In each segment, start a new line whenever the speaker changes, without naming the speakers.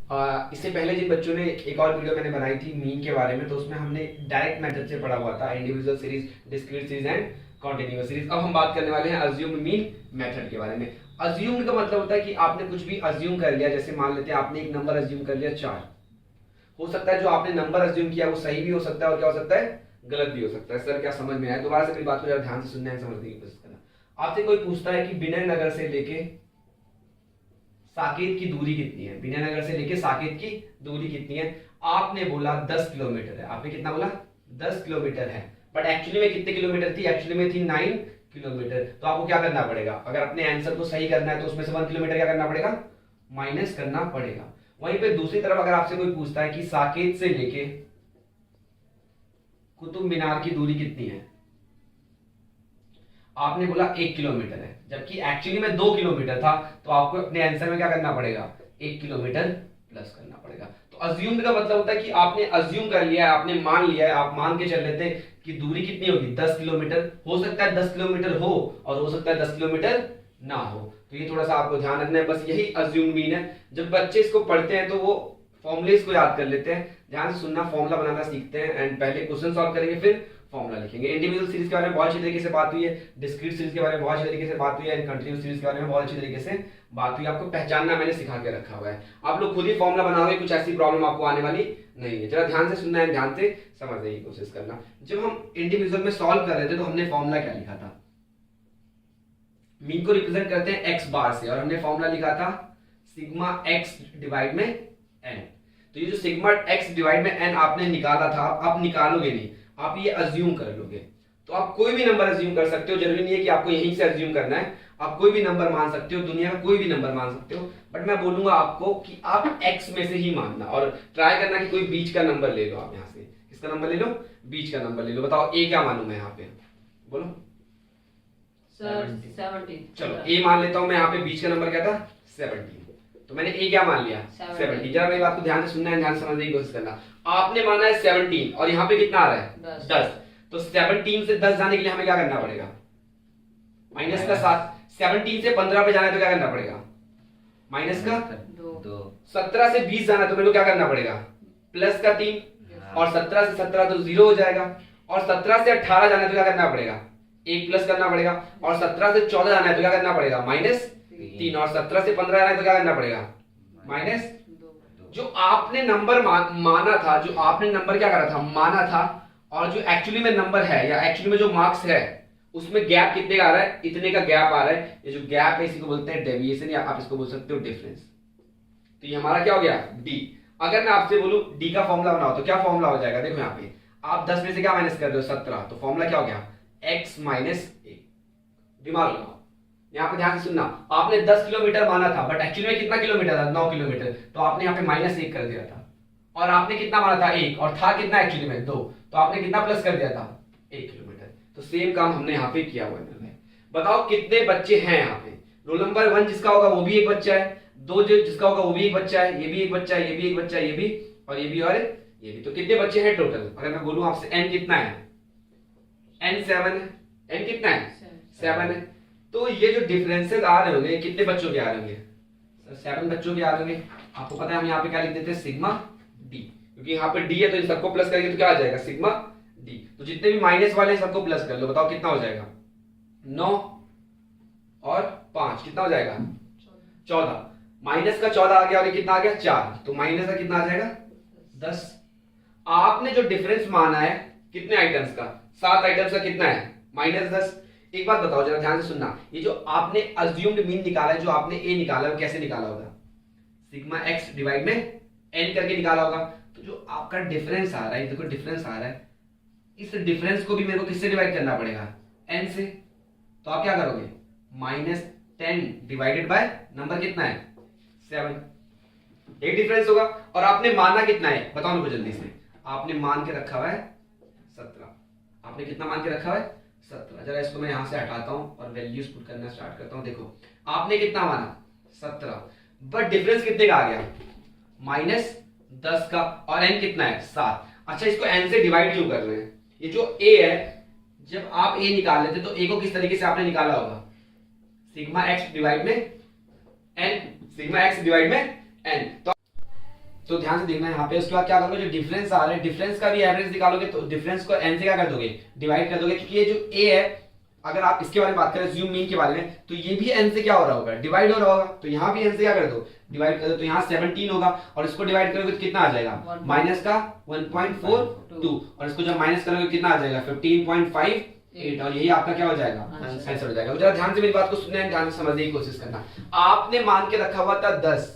इससे पहले जिन बच्चों ने एक और वीडियो मैंने बनाई थी मीन के बारे में, तो उसमें हमने डायरेक्ट मेथड से पढ़ा हुआ था, individual series, discrete series and continuous series. अब हम बात करने वाले हैं अज्यूम्ड मीन मेथड के बारे में। अज्यूम्ड का मतलब होता है कि आपने कुछ भी अज्यूम कर लिया। जैसे मान लेते हैं आपने एक नंबर अज्यूम कर लिया 4, हो सकता है जो आपने नंबर अज्यूम किया वो सही भी हो सकता है और क्या हो सकता है, गलत भी हो सकता है। सर क्या समझ में आया? दोबारा से मेरी बात को जरा ध्यान से सुनना है, समझने की कोशिश करना। आपसे कोई पूछता है कि विनयनगर से लेके साकेत की दूरी कितनी है, विनयनगर से लेके साकेत की दूरी कितनी है? आपने बोला 10 किलोमीटर है। आपने कितना बोला? 10 किलोमीटर है, बट एक्चुअली में कितने किलोमीटर थी? एक्चुअली में थी 9 किलोमीटर। तो आपको क्या करना पड़ेगा? अगर अपने आंसर को सही करना है तो उसमें से 1 किलोमीटर क्या करना पड़ेगा? माइनस करना पड़ेगा। वहीं पे दूसरी तरफ अगर आपसे कोई पूछता है कि साकेत से लेके कुतुब मीनार की दूरी कितनी है, आपने बोला 1 किलोमीटर है, जबकि एक्चुअली में 2 किलोमीटर था, तो आपको अपने आंसर में क्या करना पड़ेगा? 1 किलोमीटर प्लस करना पड़ेगा। तो अज्यूम्ड का मतलब होता है कि आपने अज्यूम कर लिया है, आपने मान लिया है, आप मान के चल रहे थे कि दूरी कितनी होगी? 10 किलोमीटर। हो सकता है 10 किलोमीटर हो और हो सकता है 10 किलोमीटर ना हो। तो ये थोड़ा सा आपको ध्यान रखना है, बस यही अज्यूम मीन है। जब बच्चे इसको पढ़ते हैं तो वो फॉर्मुलेस को याद कर लेते हैं। ध्यान से सुनना, फॉर्मूला बनाना सीखते हैं एंड पहले क्वेश्चन सॉल्व करेंगे फिर फॉर्मूला लिखेंगे। इंडिविजुअल सीरीज के बारे में बहुत अच्छी तरीके से बात हुई है, डिस्क्रीट सीरीज के बारे में बहुत अच्छी तरीके से बात हुई है एंड कंटिन्यूअस सीरीज के बारे में बहुत अच्छी तरीके से बात हुई। आपको पहचानना मैंने सिखा के रखा हुआ है, आप लोग खुद ही फॉर्मूला बनाओगे, कुछ ऐसी प्रॉब्लम आपको आने वाली नहीं है। जरा ध्यान से सुनना है, ध्यान से समझने की कोशिश करना। जब हम इंडिविजुअल में सॉल्व कर रहे थे तो हमने फॉर्मूला क्या लिखा था? मीन को रिप्रेजेंट करते हैं एक्स बार से और हमने फॉर्मूला लिखा था सिग्मा एक्स डिवाइड में एन। तो ये जो सिग्मा एक्स डिवाइड में एन आपने निकाला था, आप निकालोगे नहीं, आप ये अज्यूम कर लोगे। तो आप कोई भी नंबर अज्यूम कर सकते हो, जरूरी नहीं है कि आपको यहीं से अज्यूम करना है। आप कोई भी नंबर मान सकते हो, दुनिया में कोई भी नंबर मान सकते हो, बट मैं बोलूंगा आपको कि आप एक्स में से ही मानना और ट्राई करना कि कोई बीच का नंबर ले लो। आप यहां से किसका नंबर ले लो? बीच का नंबर ले लो। बताओ ए क्या मानू मैं यहाँ पे? बोलो।
17।
चलो ए मान लेता हूं मैं, यहाँ पे बीच का नंबर क्या था? 17। तो मैंने ए क्या मान लिया? 17। जरा मेरी बात को ध्यान से सुनना है, ध्यान से समझने की कोशिश करना। आपने माना है 17 और यहाँ पे कितना आ रहा है? 10। तो 17 से 10 जाने के लिए हमें क्या करना पड़ेगा? माइनस का 7। 17 से 15 पे जाना है तो क्या करना पड़ेगा? माइनस का 2। 17 से 20 जाना है तो मेरे को क्या करना पड़ेगा? प्लस का 3। और 17 से 17 तो 0 हो जाएगा। और 17 से 18 जाना है तो क्या करना पड़ेगा? 1 प्लस करना पड़ेगा। और 17 से 14 जाना है तो क्या करना पड़ेगा? -3। और 17 से 15 जाना है तो क्या करना पड़ेगा? -2। जो आपने नंबर माना था, जो आपने नंबर क्या करा था? माना था, और जो एक्चुअली में नंबर है या एक्चुअली में जो मार्क्स है उसमें गैप कितने का आ रहा है? इतने का गैप आ रहा है। ये जो गैप है इसी को बोलते हैं डेविएशन, या आप इसको बोल सकते हो डिफरेंस। तो ये हमारा क्या हो गया? डी। अगर मैं आपसे बोलूं डी का फॉर्मूला बनाओ तो क्या फॉर्मूला हो जाएगा? देखो यहाँ पे आप 10 में से क्या माइनस कर रहे हो? 17। तो फॉर्मूला क्या हो गया? x माइनस ए। दिमाग लगाओ, यहाँ पे ध्यान से सुनना। आपने 10 किलोमीटर माना था, बट एक्चुअली में कितना किलोमीटर था? 9 किलोमीटर। तो आपने यहाँ पे -1 कर दिया था। और आपने कितना माना था? 1। और था कितना एक्चुअली में? 2। तो आपने कितना प्लस कर दिया था? 1 किलोमीटर। तो सेम काम हमने यहाँ पे किया हुआ है। बताओ कितने बच्चे हैं यहाँ पे? रोल नंबर 1 जिसका होगा वो भी एक बच्चा है, 2 जिसका होगा वो भी एक बच्चा है, ये भी एक बच्चा है, ये भी एक बच्चा है, ये भी और ये भी और ये भी। तो कितने बच्चे हैं टोटल? अगर मैं बोलूं आपसे n कितना है? n 7 है। n कितना है? 7 है। तो ये जो डिफरेंसेस आ रहे होंगे कितने बच्चों के आ रहे होंगे? 7 बच्चों के आ रहे होंगे। आपको पता है हम यहाँ पे क्या लिख देते हैं? सिग्मा डी, क्योंकि यहाँ पे डी है तो इन सबको प्लस करेंगे तो क्या आ जाएगा? Sigma D. तो जितने भी माइनस वाले हैं सबको प्लस कर लो। बताओ कितना हो जाएगा? 9 और 5 कितना हो जाएगा? 14। माइनस का 14 आ गया और ये कितना आ गया? 4। तो माइनस का कितना आ जाएगा? 10। आपने जो डिफरेंस माना है कितने आइटम्स का? 7 आइटम्स का कितना है? -10। एक बात बताओ, जरा ध्यान से सुनना। ये जो आपने अज्यूम्ड मीन निकाला है, जो आपने ए निकाला है, वो कैसे निकाला होगा? सिग्मा एक्स डिवाइड में एन करके निकाला होगा। तो जो आपका डिफरेंस आ रहा है, देखो डिफरेंस आ रहा है, इस डिफरेंस को भी मेरे को किससे डिवाइड करना पड़ेगा? एन से। तो आप क्या करोगे? -10 डिवाइडेड बाय नंबर कितना है? 7। एक डिफरेंस होगा। और आपने माना कितना है? बताओ मेरे को जल्दी से। आपने मान के रखा हुआ है 17। आपने कितना मान के रखा हुआ है? 17। जरा इसको मैं यहां से हटाता हूं और वैल्यूज पुट करना स्टार्ट करता हूं। देखो आपने कितना माना? 17, बट डिफरेंस कितने का आ गया? -10 का। और n कितना है? 7। अच्छा, इसको n से डिवाइड क्यों कर रहे हैं? ये जो a है, जब आप a निकाल लेते तो a को किस तरीके से आपने निकाला होगा? सिग्मा x डिवाइड में n, सिग्मा x डिवाइड में n। तो तो ध्यान से देखना है यहाँ पे। उसके बाद क्या करोगे, जो डिफरेंस आ रहा है डिफरेंस का भी एवरेज निकालोगे तो डिफरेंस को n से क्या कर दोगे, डिवाइड कर दोगे, क्योंकि ये जो a है, अगर आप इसके बारे में बात करें ज़ूम मीन के बारे में, तो ये भी n से क्या हो रहा होगा, डिवाइड हो रहा होगा। तो यहाँ भी n से क्या कर दो, डिवाइड कर दो। तो यहाँ 17 होगा और इसको डिवाइड करोगे तो कितना आ जाएगा, माइनस का 1.42 और इसको जब माइनस करोगे कितना आ जाएगा 15.58 और यही आपका क्या हो जाएगा, आंसर हो जाएगा। जरा ध्यान से मेरी बात को सुनने और ध्यान से समझने की कोशिश करना। आपने मान के रखा हुआ था 10,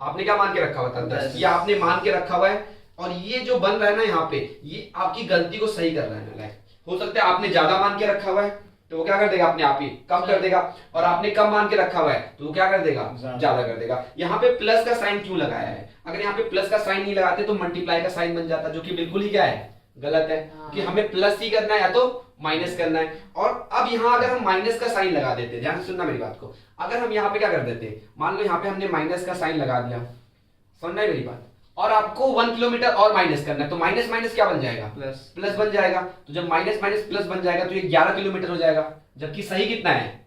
आपने क्या मान के रखा हुआ था 10, ये आपने मान के रखा हुआ है और ये जो बन रहा है ना यहाँ पे, ये आपकी गलती को सही कर रहा है ना। हो सकता है आपने ज्यादा मान के रखा हुआ है तो वो क्या कर देगा, अपने आप ही कम कर देगा, और आपने कम मान के रखा हुआ है तो वो क्या कर देगा, ज्यादा कर देगा। यहाँ पे प्लस का साइन क्यों लगाया है, अगर यहाँ पे प्लस का साइन नहीं लगाते तो मल्टीप्लाई का साइन बन जाता, जो कि बिल्कुल ही क्या है, गलत है। कि हमें प्लस ही करना है या तो माइनस करना है। और अब यहाँ अगर हम माइनस का साइन लगा देते, ध्यान से सुनना मेरी बात को, अगर हम यहाँ पे क्या कर देते, मान लो यहाँ पे हमने माइनस का साइन लगा दिया, सुनना है मेरी बात, और आपको 1 किलोमीटर और माइनस करना है तो माइनस माइनस क्या बन जाएगा, प्लस बन जाएगा। तो जब माइनस माइनस प्लस बन जाएगा तो ये 11 किलोमीटर हो जाएगा, जबकि सही कितना है,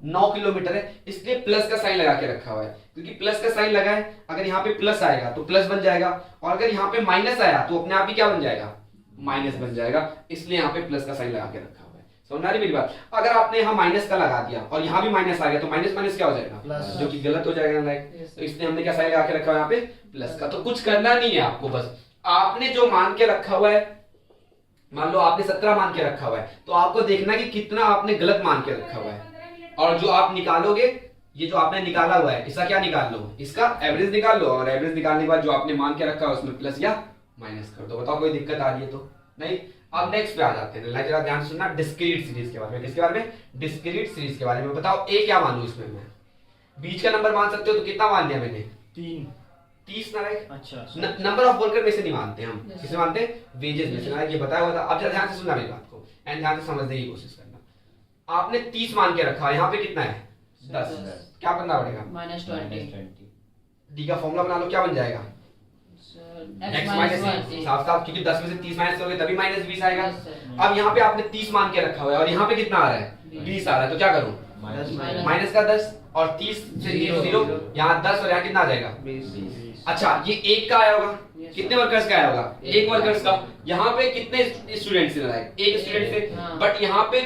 9 किलोमीटर है। इसलिए प्लस का साइन लगा के रखा हुआ है, क्योंकि प्लस का साइन लगा है, अगर यहाँ पे प्लस आएगा तो प्लस बन जाएगा, और अगर यहाँ पे माइनस आया तो अपने आप ही क्या बन जाएगा, माइनस बन जाएगा। इसलिए यहाँ पे प्लस का साइन लगा के रखा हुआ है। समझ रही मेरी बात। अगर आपने यहाँ माइनस का लगा दिया और यहाँ भी माइनस आ गया तो माइनस माइनस क्या हो जाएगा, जो कि गलत हो जाएगा लाइक। तो इसलिए हमने क्या साइन लगा के रखा हुआ है यहाँ पे, प्लस का। तो कुछ करना नहीं है आपको, बस आपने जो मान के रखा हुआ है, मान लो आपने 17 मान के रखा हुआ है, तो आपको देखना कि कितना आपने गलत मान के रखा हुआ है, और जो आप निकालोगे, ये जो आपने निकाला हुआ है इसका क्या निकाल लो, इसका एवरेज निकाल लो, और एवरेज निकालने के बाद जो आपने मान के रखा है उसमें प्लस या माइनस कर दो। बताओ कोई दिक्कत आ रही है तो नहीं। अब नेक्स्ट पे आ जाते हैं, जरा ध्यान सुनना, डिस्क्रीट सीरीज के बारे में। किसके बारे में, डिस्क्रीट सीरीज के बारे में। बताओ ए क्या मानूं इसमें मैं, बीच का नंबर मान सकते हो तो कितना मान लिया मैंने, 30 ना, राइट। अच्छा, नंबर ऑफ वर्कर में से नहीं मानते हम, किसे मानते हैं, वेजेस में से ना, ये बताया हुआ था। अब जरा ध्यान से सुनना मेरी बात को एंड ध्यान से समझने की कोशिश करना। आपने 30 मान के रखा है, यहाँ पे कितना है 10, क्या बनना पड़ेगा, -20। डी का फॉर्मूला बना लो, क्या बन जाएगा, x माइनस, साफ साफ, क्योंकि 10 में से 30 माइनस करोगे तभी -20 आएगा। अब यहाँ पे आपने 30 मान के रखा हुआ है और यहाँ पे कितना आ रहा है, 20 आ रहा है, तो क्या करूं, माइनस का 10 और 30 से 0, यहाँ 10 और यहाँ कितना आ जाएगा, 20। अच्छा, ये एक का आया होगा, कितने वर्कर्स का आया होगा, एक वर्कर्स का। यहाँ पे कितने स्टूडेंट्स से, एक स्टूडेंट से, बट यहाँ पे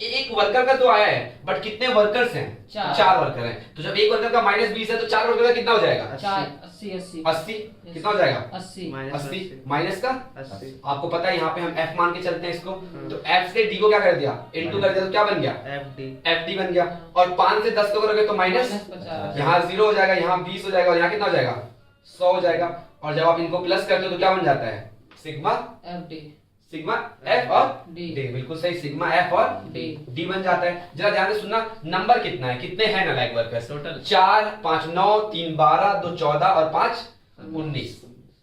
एक वर्कर का तो आया है, बट कितने वर्कर्स हैं, 4 वर्कर हैं। तो जब एक वर्कर का -20 है तो 4 वर्कर का कितना हो जाएगा, 80 कितना हो जाएगा, 80 माइनस का 80। आपको पता है यहाँ पे हम f मान के चलते हैं इसको, तो f से d को क्या कर दिया, इनटू कर दिया, तो क्या बन गया, fd बन गया। और 5 से 10 को करोगे तो माइनस, यहाँ 0 हो जाएगा, यहाँ 20 हो जाएगा, और यहाँ कितना हो जाएगा, 100 हो जाएगा। और जब आप इनको प्लस करते हो तो क्या बन जाता है, सिग्मा f और d, बिल्कुल सही, सिग्मा f और d बन जाता है। जरा ध्यान से सुनना, नंबर कितना है, कितने हैं नालायक वर्कर्स, टोटल 4, 5 9, 3 12, 2 14 और 5 19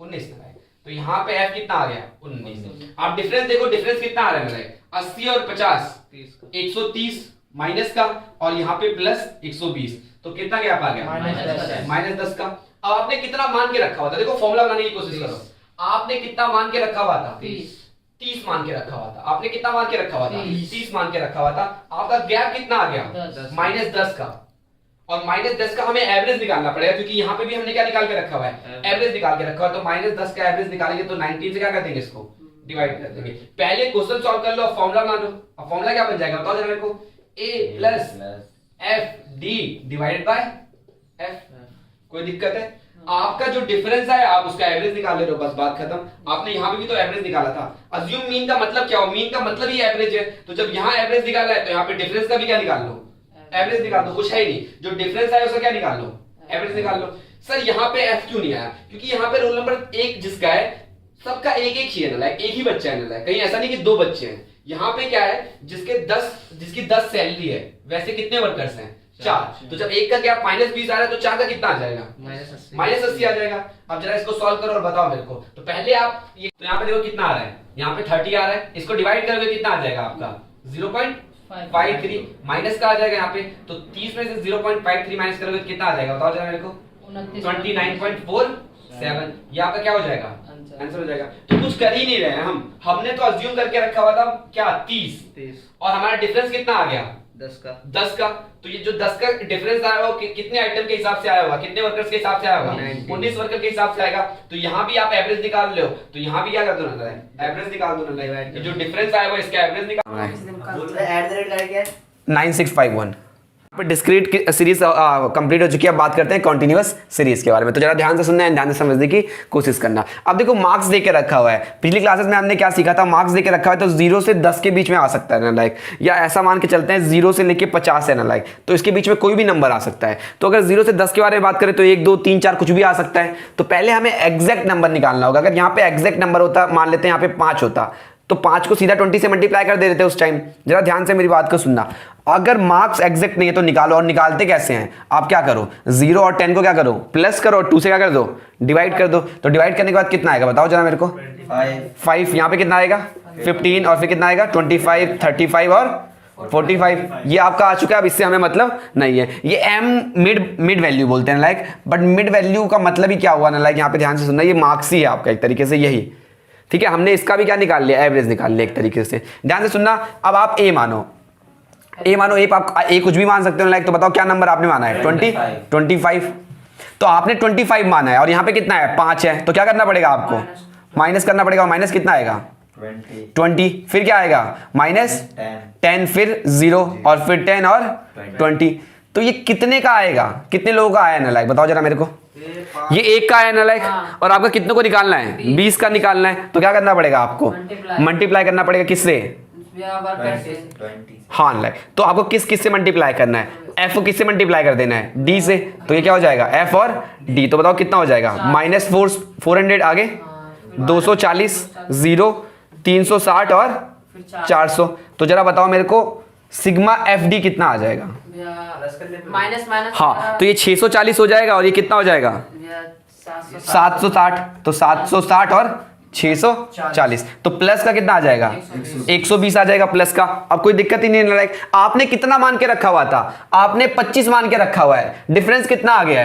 नालायक। तो यहाँ पे f कितना आ गया, 19। आप डिफरेंस देखो, डिफरेंस कितना आ रहा है नालायक, 80 और 50, 130 माइनस का, और यहाँ पे प्लस 120, तो कितना गैप आ गया, -10 का। अब आपने कितना मान के रखा हुआ था, देखो फॉर्मूला बनाने की कोशिश करो, आपने कितना मान के रखा हुआ था, 30 मान के रखा हुआ था। आपने कितना मान के रखा हुआ था, 30 मान के रखा हुआ था। आपका गैप कितना आ गया, -10 का, और -10 का हमें एवरेज निकालना पड़ेगा, क्योंकि यहाँ पे भी हमने क्या निकाल के रखा हुआ है, एवरेज निकाल के रखा हुआ है। तो -10 का एवरेज निकालेंगे तो 19 से क्या कर देंगे, इसको डिवाइड कर देंगे। पहले क्वेश्चन सॉल्व कर लो, फॉर्मूला बना लो। अब फॉर्मूला क्या बन जाएगा, बताओ जरा मेरे को, a plus fd divided by f। कोई दिक्कत है, आपका जो डिफरेंस है आप उसका एवरेज निकाल ले रहे हो, बस बात खत्म। आपने यहाँ पे भी तो एवरेज निकाला था। अज्यूम मीन का मतलब क्या हो, मीन का मतलब ही एवरेज है, तो जब यहाँ एवरेज निकाला है तो यहाँ पे डिफरेंस का भी क्या निकाल लो, एवरेज निकाल दो। कुछ है ही नहीं, जो डिफरेंस है उसका क्या निकाल लो, एवरेज निकाल लो। सर यहाँ पे f क्यों नहीं आया, क्योंकि यहाँ पे रोल नंबर 1 जिसका है सबका एक ही है ना, लाइक एक ही बच्चा है ना, कहीं ऐसा नहीं कि 2 बच्चे हैं। यहाँ पे क्या है, जिसकी 10 सैलरी है, वैसे कितने वर्कर्स हैं, 4। तो जब एक का गैप -20 आ रहा है तो 4 का कितना आ जाएगा, -80 आ जाएगा। अब जरा इसको सॉल्व करो और बताओ मेरे को। तो पहले आप ये, तो यहाँ पे देखो कितना आ रहा है, यहाँ पे 30 आ रहा है, इसको डिवाइड करोगे कितना आ जाएगा आपका, 0.53 माइनस का आ जाएगा यहाँ पे। तो 30 में से 0.53 माइनस करोगे तो कितना आ जाएगा, बताओ जरा मेरे को, 29.47। ये आपका क्या हो जाएगा, आंसर हो जाएगा। तो कुछ कर ही नहीं रहे हैं हमने तो अज्यूम करके रखा हुआ था क्या, 30, और हमारा डिफरेंस कितना आ गया, 10 का। तो ये जो 10 का डिफरेंस आया होगा कितने आइटम के हिसाब से आया होगा, कितने वर्कर्स के हिसाब से आया होगा, 19 वर्कर के हिसाब से आएगा। तो यहाँ भी आप एवरेज निकाल लो, तो यहाँ भी क्या कर दो ना, एवरेज निकाल दो ना, जो डिफरेंस आया होगा इसका एवरेज निकाल 9651 पे। डिस्क्रीट सीरीज कंप्लीट हो चुकी है। अब बात करते हैं कॉन्टिन्यूअस सीरीज के बारे में। तो जरा ध्यान से सुनना है, ध्यान से समझने की कोशिश करना। अब देखो मार्क्स दे के रखा हुआ है, पिछली क्लासेस में हमने क्या सीखा था, मार्क्स दे के रखा हुआ है तो 0 से 10 के बीच में आ सकता है ना, लाइक, या ऐसा मान के चलते हैं 0 से लेके 50 है ना, लाइक, तो इसके बीच में कोई भी नंबर आ सकता है। तो अगर 0 से 10 के बारे में बात करें तो 1 2 3 4 कुछ भी आ सकता है। तो पहले हमें एग्जैक्ट नंबर निकालना होगा। अगर यहाँ पे एग्जैक्ट नंबर होता, मान लेते हैं यहाँ पे 5 होता, तो 5 को सीधा 20 से मल्टीप्लाई कर दे देते उस टाइम। जरा ध्यान से मेरी बात को सुनना। अगर मार्क्स एग्जैक्ट नहीं है तो निकालो, और निकालते कैसे हैं, आप क्या करो, 0 और 10 को क्या करो, प्लस करो, और 2 से क्या कर दो, डिवाइड कर दो। तो डिवाइड करने के बाद कितना आएगा बताओ जरा मेरे को, 5। यहाँ पे कितना आएगा 15, और फिर कितना आएगा 25, 35 और 45। ये आपका आ चुका है। अब इससे हमें मतलब नहीं है, ये एम मिड वैल्यू बोलते हैं लाइक, बट मिड वैल्यू का मतलब ही क्या हुआ ना, लाइक यहाँ पे ध्यान से सुनना, ये मार्क्स ही है आपका एक तरीके से, यही ठीक है। हमने इसका भी क्या निकाल लिया, एवरेज निकाल लिया एक तरीके से। ध्यान से सुनना। अब आप ए मानो, आप ए कुछ भी मान सकते हो लाइक। तो बताओ क्या नंबर आपने माना है, 25। तो आपने 25 माना है, और यहाँ पे कितना है 5 है, तो क्या करना पड़ेगा आपको, माइनस करना पड़ेगा। और माइनस कितना आएगा 20, फिर क्या आएगा -10, फिर 0, और फिर 10 और 20। तो ये कितने का आएगा, कितने लोगों का आया ना लाइक, बताओ जरा मेरे को। ये 1 का आया ना लाइक, और आपका कितने को निकालना है, 20 का निकालना है। तो क्या करना पड़ेगा आपको, मल्टीप्लाई करना पड़ेगा किससे, हाँ लाइक। तो आपको किस से मल्टीप्लाई करना है, एफ को किससे मल्टीप्लाई कर देना है, डी से। तो ये क्या हो जाएगा, एफ और डी। तो बताओ कितना हो जाएगा, -400 आगे 240, 0, 360 और 400। तो जरा बताओ मेरे को सिग्मा एफ डी कितना आ जाएगा,
माइनस,
हाँ। तो ये 640 हो जाएगा, और ये कितना हो जाएगा 760। तो 760 और 640, तो प्लस का कितना आ जाएगा 120 आ जाएगा प्लस का। अब कोई दिक्कत ही नहीं है। आपने कितना मान के रखा हुआ था, आपने 25 मान के रखा हुआ है। डिफरेंस कितना आ गया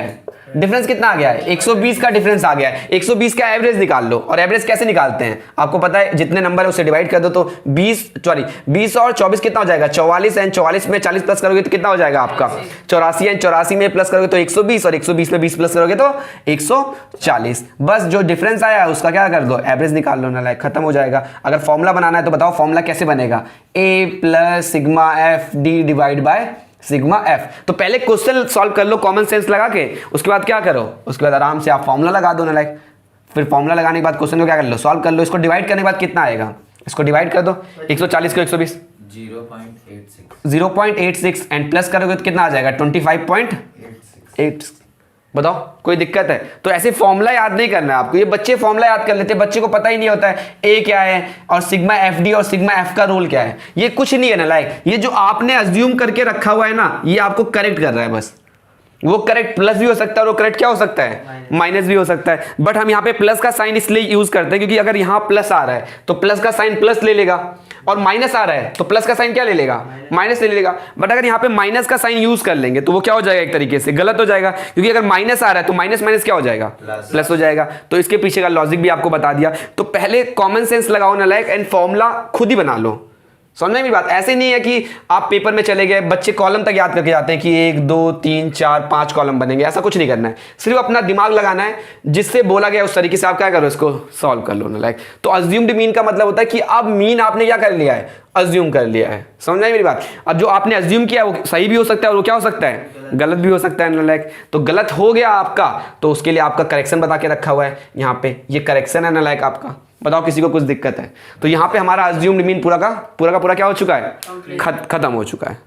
है, 120 का डिफरेंस आ गया है। 120 का एवरेज निकाल लो। और एवरेज कैसे निकालते हैं आपको पता है, जितने नंबर है उससे डिवाइड कर दो। तो 20 और 24 कितना हो जाएगा 44, एंड 44 में 40 प्लस करोगे तो कितना हो जाएगा आपका 84, एंड 84 में प्लस करोगे तो 120, और 120 में 20 प्लस करोगे तो 140। बस जो डिफरेंस आया है उसका क्या कर दो, एवरेज निकाल लो ना, लाइक खत्म हो जाएगा। अगर फॉर्मूला बनाना है तो बताओ फॉर्मूला कैसे बनेगा, a plus sigma F D divide by sigma F. तो पहले क्वेश्चन सॉल्व कर लो कॉमन सेंस लगा के, उसके बाद क्या करो, उसके बाद आराम से आप फॉर्मूला लगा दो ना लाइक। फिर फॉर्मूला लगाने के बाद क्वेश्चन को क्या कर लो, सॉल्व कर लो। इसको डिवाइड करने के बाद कितना आएगा, इसको डिवाइड कर दो, 140 को 120, 0.86, एंड प्लस करोगे तो कितना आ जाएगा 25.86। बताओ कोई दिक्कत है। तो ऐसे फॉर्मूला याद नहीं करना है आपको, ये बच्चे फॉर्मूला याद कर लेते हैं, बच्चे को पता ही नहीं होता है ए क्या है और सिग्मा एफ डी और सिग्मा एफ का रोल क्या है। ये कुछ नहीं है ना लाइक, ये जो आपने अज्यूम करके रखा हुआ है ना, ये आपको करेक्ट कर रहा है बस। वो करेक्ट प्लस भी हो सकता है और वो करेक्ट क्या हो सकता है, माइनस भी हो सकता है। बट हम यहाँ पे प्लस का साइन इसलिए यूज करते हैं क्योंकि अगर यहाँ प्लस आ रहा है तो प्लस का साइन प्लस ले लेगा, और माइनस आ रहा है तो प्लस का साइन क्या ले लेगा, माइनस ले लेगा। बट अगर यहाँ पे माइनस का साइन यूज कर लेंगे तो वो क्या हो जाएगा, एक तरीके से गलत हो जाएगा, क्योंकि अगर माइनस आ रहा है तो माइनस माइनस क्या हो जाएगा, प्लस हो जाएगा। तो इसके पीछे का लॉजिक भी आपको बता दिया। तो पहले कॉमन सेंस लगाओ ना लाइक, एंड फॉर्मूला खुद ही बना लो। समझने की बात ऐसे नहीं है कि आप पेपर में चले गए, बच्चे कॉलम तक याद करके जाते हैं कि 1 2 3 4 5 कॉलम बनेंगे, ऐसा कुछ नहीं करना है। सिर्फ अपना दिमाग लगाना है, जिससे बोला गया उस तरीके से आप क्या करो, इसको सॉल्व कर लो ना लाइक। तो अज्यूम्ड मीन का मतलब होता है कि अब मीन आपने क्या कर लिया है, अज्यूम कर लिया है। समझना मेरी बात। अब जो आपने अज्यूम किया है वो सही भी हो सकता है और वो क्या हो सकता है, गलत भी हो सकता है ना लाइक। तो गलत हो गया आपका, तो उसके लिए आपका करेक्शन बता के रखा हुआ है यहाँ पे, ये करेक्शन है ना लाइक आपका। बताओ किसी को कुछ दिक्कत है तो यहाँ पे हमारा अज्यूम्ड मीन पूरा का पूरा क्या हो चुका है, खत्म हो चुका है।